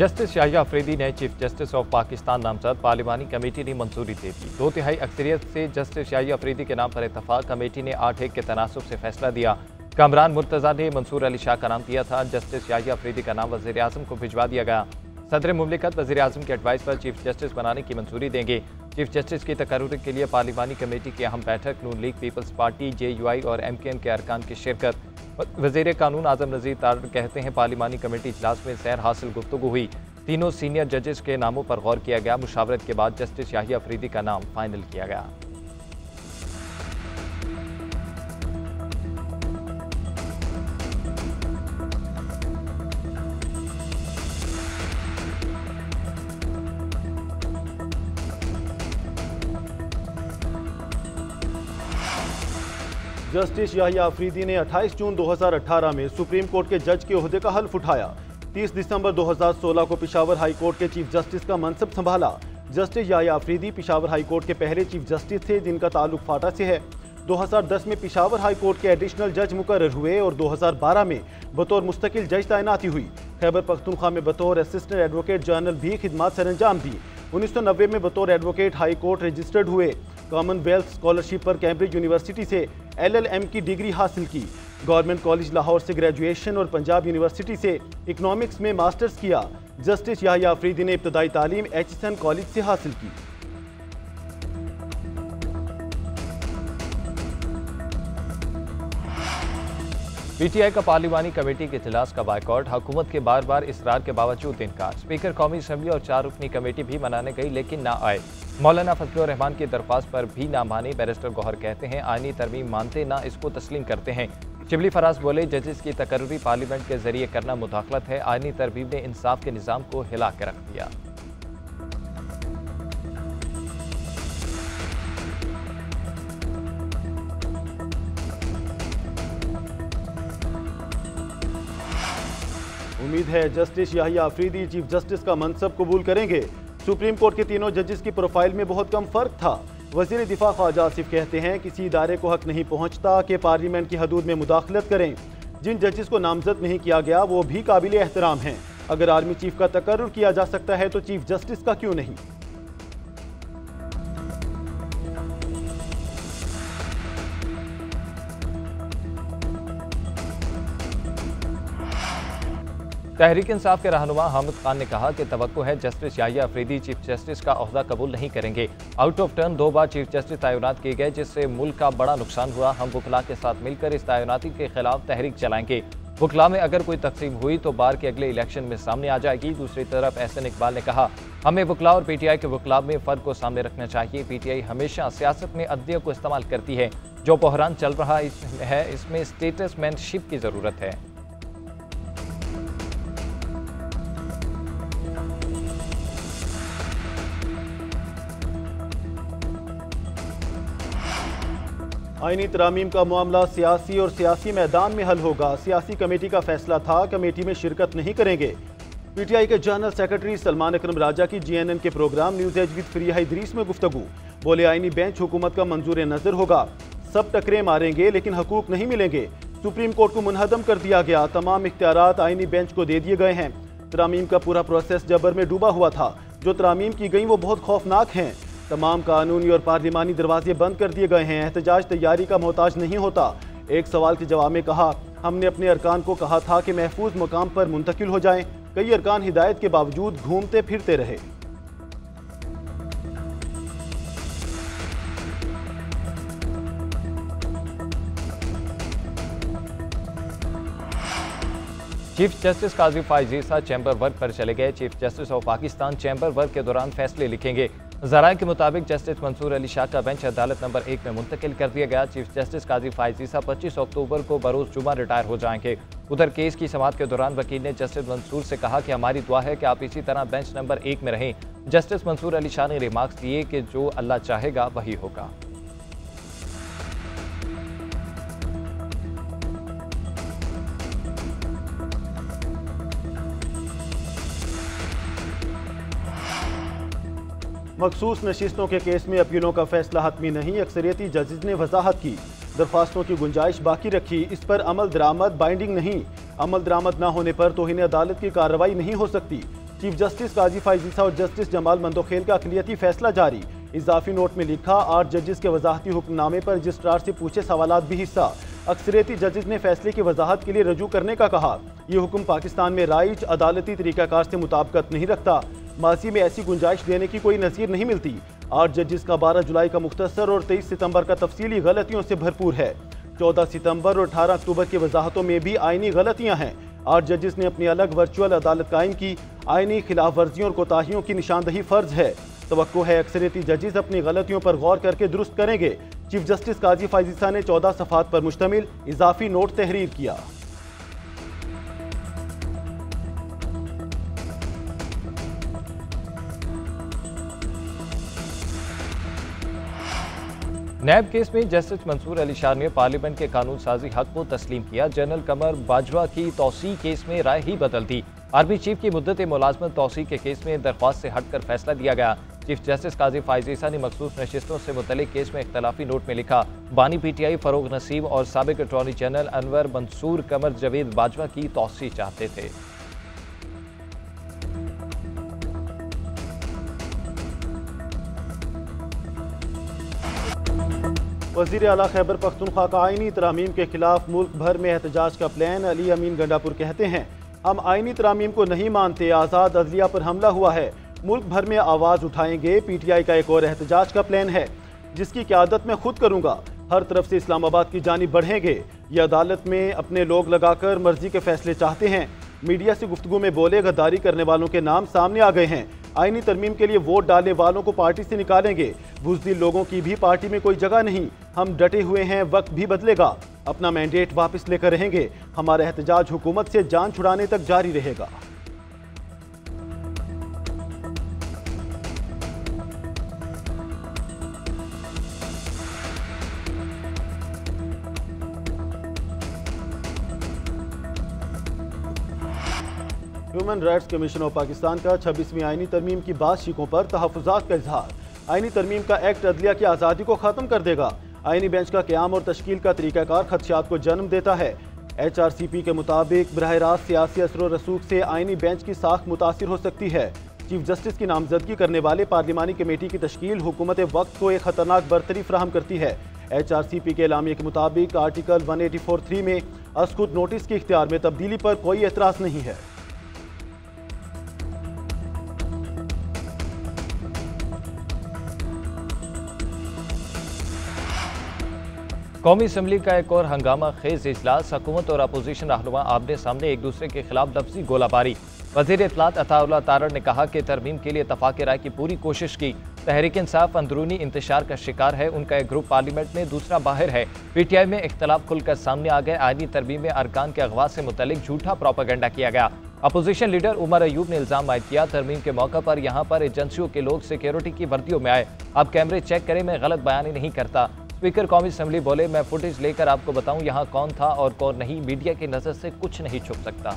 Justice Yahya Afridi ने chief justice of Pakistan नामजद पार्लिमानी committee ने मंजूरी दे दी। 2/3 अक्सरियत से जस्टिस याहिया अफरीदी के नाम पर इत्तफाक कमेटी ने 8-1 के तनासुब से फैसला दिया। कामरान मुर्तज़ा ने मंसूर अली शाह का नाम दिया था। जस्टिस याहिया अफरीदी का नाम वज़ीर आज़म को भिजवा दिया गया। सदर मुमलिकत वज़ीर आज़म की एडवाइस पर चीफ जस्टिस बनाने की मंजूरी देंगे। चीफ जस्टिस की तकर्रुर के लिए पार्लिमानी कमेटी की अहम बैठक नून लीग, पीपल्स पार्टी, JUI और MKN के अरकान की शिरकत। वज़ीर कानून आज़म नज़ीर तार कहते हैं पार्लिमानी कमेटी इजलास में सैर हासिल गुफ्तगू हुई। तीनों सीनियर जजेस के नामों पर गौर किया गया। मुशावरत के बाद जस्टिस याहिया अफरीदी का नाम फाइनल किया गया। जस्टिस याहिया अफरीदी ने 28 जून 2018 में सुप्रीम कोर्ट के जज के ओहदे का हल्फ उठाया। 30 दिसंबर 2016 को पेशावर हाई कोर्ट के चीफ जस्टिस का मनसब संभाला। Justice Yahya Afridi Peshawar high court के पहले चीफ जस्टिस थे जिनका ताल्लुक फाटा से है। 2010 में पेशावर हाई कोर्ट के एडिशनल जज मुकर्रर हुए और 2012 में बतौर मुस्तकिल जज तैनाती हुई। खैबर पख्तूनख्वा में बतौर असिस्टेंट एडवोकेट जनरल भी खिदमात सरंजाम दी। 1990 में बतौर एडवोकेट हाई कोर्ट रजिस्टर्ड हुए। कॉमनवेल्थ स्कॉलरशिप पर कैम्ब्रिज यूनिवर्सिटी से LLM की डिग्री हासिल की। गवर्नमेंट कॉलेज लाहौर से ग्रेजुएशन और पंजाब यूनिवर्सिटी से इकोनॉमिक्स में मास्टर्स किया। जस्टिस याहिया अफरीदी ने इब्तदाई तालीम HSN कॉलेज से हासिल की। PTI का पार्लिमानी कमेटी के इजलास का बायकॉट। हुकूमत के बार बार इसरार के बावजूद इनकार। स्पीकर कौमी असम्बली और 4 रुकनी कमेटी भी मनाने गई लेकिन ना आए। मौलाना फजलुर रहमान की दरख्वास्त पर भी ना माने। बैरिस्टर गौहर कहते हैं आईनी तरमीम मानते ना इसको तस्लीम करते हैं। शिबली फराज बोले जजेस की तकर्रुरी पार्लियामेंट के जरिए करना मुदाखलत है। आईनी तरमीम ने इंसाफ के निज़ाम को हिला के रख दिया। उम्मीद है justice Yahya Afridi chief justice का मनसब कबूल करेंगे। सुप्रीम कोर्ट के तीनों जजेस की प्रोफाइल में बहुत कम फर्क था। वजीर दिफा ख्वाजा आसिफ कहते हैं किसी इदारे को हक नहीं पहुंचता कि पार्लियामेंट की हदूद में मुदाखलत करें। जिन जजेस को नामजद नहीं किया गया वो भी काबिल एहतराम हैं। अगर आर्मी चीफ का तकर्रुर किया जा सकता है तो चीफ जस्टिस का क्यों नहीं। तहरीक इंसाफ के रहनुमा हामिद खान ने कहा कि तवक्को है justice Yahya Afridi chief justice का ओहदा कबूल नहीं करेंगे। आउट ऑफ टर्न 2 बार चीफ जस्टिस तैनात किए गए जिससे मुल्क का बड़ा नुकसान हुआ। हम वकला के साथ मिलकर इस तैनाती के खिलाफ तहरीक चलाएंगे। वकला में अगर कोई तकसीम हुई तो बार के अगले इलेक्शन में सामने आ जाएगी। दूसरी तरफ एहसन इकबाल ने कहा हमें वकला और PTI के वकला में फ़र्क को सामने रखना चाहिए। PTI हमेशा सियासत में अदलिया को इस्तेमाल करती है। जो बहरान चल रहा है इसमें स्टेटसमैनशिप की ज़रूरत है। आईनी तरामीम का मामला सियासी और सियासी मैदान में हल होगा। सियासी कमेटी का फैसला था, कमेटी में शिरकत नहीं करेंगे। PTI के जनरल सेक्रेटरी सलमान अकरम राजा की GNN के program news edge with Fareeha Idrees में गुफ्तगू। बोले आईनी बेंच हुकूमत का मंजूर नजर होगा। सब टकरे मारेंगे लेकिन हकूक नहीं मिलेंगे। सुप्रीम कोर्ट को मुनहदम कर दिया गया। तमाम इख्तियारात आईनी बेंच को दे दिए गए हैं। तरामीम का पूरा प्रोसेस जबर में डूबा हुआ था। जो तरामीम की गई वो बहुत खौफनाक हैं। तमाम कानूनी और पार्लिमानी दरवाजे बंद कर दिए गए हैं। एहतजाज तैयारी का मोहताज नहीं होता। एक सवाल के जवाब में कहा हमने अपने अरकान को कहा था कि महफूज मकाम पर मुंतकिल हो जाएं। कई अरकान हिदायत के बावजूद घूमते फिरते रहे। चीफ जस्टिस काजी फाइज ईसा चैम्बर वर्क पर चले गए। Chief justice of Pakistan chamber work के दौरान फैसले लिखेंगे। ज़राए के मुताबिक जस्टिस मंसूर अली शाह का बेंच अदालत नंबर 1 में मुंतकिल कर दिया गया। चीफ जस्टिस काजी फाइज ईसा 25 अक्टूबर को बरोज़ जुमा रिटायर हो जाएंगे। उधर केस की समाअत के दौरान वकील ने जस्टिस मंसूर से कहा कि हमारी दुआ है कि आप इसी तरह बेंच नंबर 1 में रहें। जस्टिस मंसूर अली शाह ने रिमार्क्स दिए कि जो अल्लाह चाहेगा वही होगा। मखसूस नशिस्तों के केस में अपीलों का फैसला हतमी नहीं। अक्सरियती जजेस ने वजाहत की। दरख्वास्तों की गुंजाइश बाकी रखी। इस पर अमल दरामद बाइंडिंग नहीं। अमल दरामद न होने पर तौहीन अदालत की कार्रवाई नहीं हो सकती। चीफ जस्टिस काजी फैज ईसा और जस्टिस जमाल मंदोखेल का अक़लियती फैसला जारी। इजाफी नोट में लिखा 8 जजेस के वजाहती हुक्मनामे पर रजिस्ट्रार से पूछे सवालात भी हिस्सा। अक्सरियती जजेस ने फैसले की वजाहत के लिए रजू करने का कहा। ये हुक्म पाकिस्तान में राइज अदालती तरीकाकार से मुताबिकत नहीं रखता। माजी में ऐसी गुंजाइश देने की कोई नज़ीर नहीं मिलती। 8 जजेस का 12 जुलाई का मुख्तसर और 23 सितंबर का तफसीली गलतियों से भरपूर है। 14 सितंबर और 18 अक्टूबर की वजाहतों में भी आईनी गलतियां हैं। 8 जजेस ने अपनी अलग वर्चुअल अदालत कायम की। आईनी खिलाफ वर्जियों और कोताहियों की निशानदही फर्ज है। तवक्को है अक्सरियती जजेस अपनी गलतियों पर गौर करके दुरुस्त करेंगे। चीफ जस्टिस काजी फैज ईसा ने 14 सफ़ात पर मुश्तमिल इजाफी नोट तहरीर किया। नैब केस में जस्टिस मंसूर अली शाह ने पार्लियामेंट के कानून साजी हक को तस्लीम किया। जनरल कमर बाजवा की तौसी केस में राय ही बदल दी। आर्मी चीफ की मुद्दत मुलाजमत तौसी के केस में दरख्वास्त से हटकर फैसला दिया गया। चीफ जस्टिस काजी फैज ईसा ने मखसूस नशिस्तों से मुतल्लिक केस में इख्तलाफी नोट में लिखा, बानी PTI फरोग नसीम और साबिक अटॉर्नी जनरल अनवर मंसूर कमर जवेद बाजवा की तौसी चाहते थे। वज़ीर आला खैबर पख्तूनख्वा का आईनी तरामीम के खिलाफ मुल्क भर में एहतजाज का प्लान। अली अमीन गंडापुर कहते हैं, हम आईनी तरामीम को नहीं मानते, आज़ाद अदलिया पर हमला हुआ है, मुल्क भर में आवाज़ उठाएंगे। PTI का एक और एहतजाज का प्लान है जिसकी क़यादत मैं खुद करूँगा। हर तरफ से इस्लामाबाद की जानिब बढ़ेंगे। ये अदालत में अपने लोग लगाकर मर्जी के फैसले चाहते हैं। मीडिया से गुफ्तगू में बोले, गद्दारी करने वालों के नाम सामने आ गए हैं। आईनी तरमीम के लिए वोट डालने वालों को पार्टी से निकालेंगे। बुज़दिल लोगों की भी पार्टी में कोई जगह नहीं। हम डटे हुए हैं, वक्त भी बदलेगा। अपना मैंडेट वापस लेकर रहेंगे। हमारा एहतजाज हुकूमत से जान छुड़ाने तक जारी रहेगा। Human rights commission of Pakistan का 26वीं आईनी तरमीम की बात शिकों पर तहफ़्फ़ुज़ात का इजहार। आईनी तरमीम का एक्ट अदलिया की आज़ादी को ख़त्म कर देगा। आईनी बेंच का क़याम और तश्कील का तरीक़ाकार खदशात को जन्म देता है। HRCP के मुताबिक बराह रास्त सियासी असर व रसूख से आईनी बेंच की साख मुतासिर हो सकती है। चीफ जस्टिस की नामजदगी करने वाले पार्लिमानी कमेटी की तश्कील हुकूमत वक्त को एक खतरनाक बरतरी फ्राहम करती है। HRCP के एलामिया के मुताबिक आर्टिकल 184(3) में असखुद नोटिस के इख्तियार में तब्दीली पर कोई एतराज़ नहीं है। कौमी असम्बली का एक और हंगामा खेज इजलास। हुकूमत और अपोजिशन रहनुमा आमने सामने एक दूसरे के खिलाफ लफ्जी गोलाबारी। वज़ीर इत्तलात अताउल्लाह तारड़ ने कहा कि तरमीम के लिए इत्तफाक़ राय की पूरी कोशिश की। तहरीक इंसाफ अंदरूनी इंतशार का शिकार है, उनका एक ग्रुप पार्लियामेंट में, दूसरा बाहर है। PTI में इख्तलाफ खुलकर सामने आ गए। आईनी तरमीम में अरकान के अगवा से मुतल्लिक झूठा प्रोपेगेंडा किया गया। अपोजिशन लीडर उमर अयूब ने इल्ज़ाम आयद किया, तरमीम के मौका पर यहाँ पर एजेंसियों के लोग सिक्योरिटी की वर्दियों में आए। अब कैमरे चेक करें, मैं गलत बयानी नहीं करता। स्पीकर कौमी असम्बली बोले, मैं फुटेज लेकर आपको बताऊं यहाँ कौन था और कौन नहीं। मीडिया की नज़र से कुछ नहीं छुप सकता।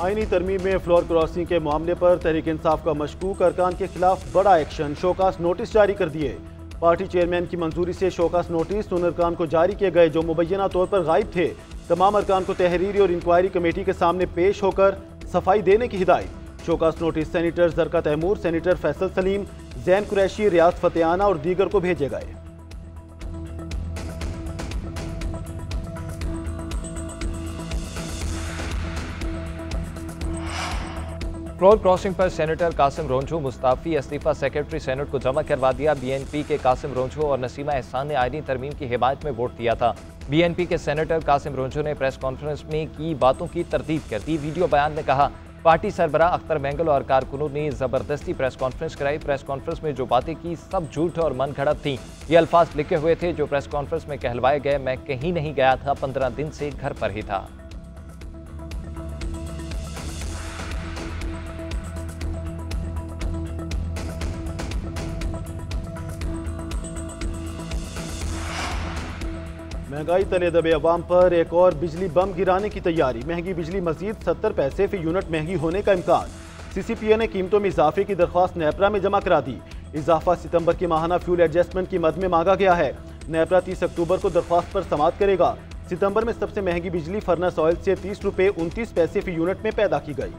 आईनी तरमीम में फ्लोर क्रॉसिंग के मामले पर तहरीक इंसाफ का मशकूक अरकान के खिलाफ बड़ा एक्शन। शोकास नोटिस जारी कर दिए। पार्टी चेयरमैन की मंजूरी से शोकास नोटिस उन अरकान को जारी किए गए जो मुबैना तौर पर गायब थे। तमाम अरकान को तहरीरी और इंक्वायरी कमेटी के सामने पेश होकर सफाई देने की हिदायत। Show cause notice senator Zarqa Taimur, senator Faisal Saleem, Zain Qureshi, Riaz Fatyana और दीगर को भेजे गए। फ्लोर क्रॉसिंग पर सेनेटर कासिम रोंझो मुस्ताफी, इस्तीफा सेक्रेटरी सेनेट को जमा करवा दिया। BNP के कासिम रोंझो और नसीमा एहसान ने आईनी तरमीम की हिमायत में वोट दिया था। BNP के सेनेटर कासिम रोंझो ने प्रेस कॉन्फ्रेंस में की बातों की तरदीद कर दी। वीडियो बयान में कहा, पार्टी सरबराह अख्तर मेंगल और कारकुनों ने जबरदस्ती प्रेस कॉन्फ्रेंस कराई। प्रेस कॉन्फ्रेंस में जो बातें की सब झूठ और मन घड़त थी। ये अल्फाज लिखे हुए थे जो प्रेस कॉन्फ्रेंस में कहलवाए गए। मैं कहीं नहीं गया था, 15 दिन से घर पर ही था। महंगाई तले दबे अवाम पर एक और बिजली बम गिराने की तैयारी। महंगी बिजली मजीद 70 पैसे फी यूनिट महंगी होने का इम्कान। CCPA ने कीमतों में इजाफे की दरख्वास्त नेपरा में जमा करा दी। इजाफा सितंबर की माहाना फ्यूल एडजस्टमेंट की मद में मांगा गया है। नेपरा 30 अक्टूबर को दरख्वास्त पर समाअत करेगा। सितंबर में सबसे महंगी बिजली फर्नेस ऑयल से 30 रुपये 29 पैसे फी यूनिट में पैदा की गई।